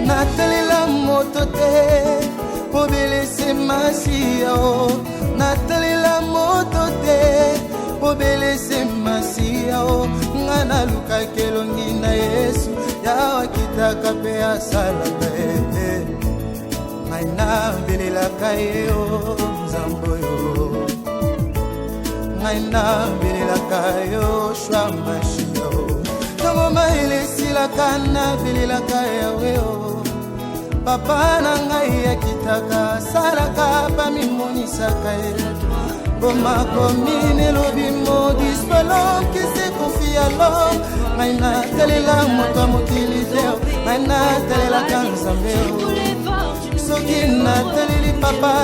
natalela moto te obelese masiya o natalela moto te obelese masiya o nga nalukaki elongi na Yesu yawa kitaka mpe asalaka ye ngai nabelelaka ye o nzambe oyo ngai nabelelaka yo shwa mashiya o ntango mayele esilaka nabelelaka yawe o papa na ngai akitaka asalaka pamimonisaka ye Boma komine lobi modis palom qui se confie à l'homme Maina telela moto motiliteo Maina telela kanzambeo Soki na telili papa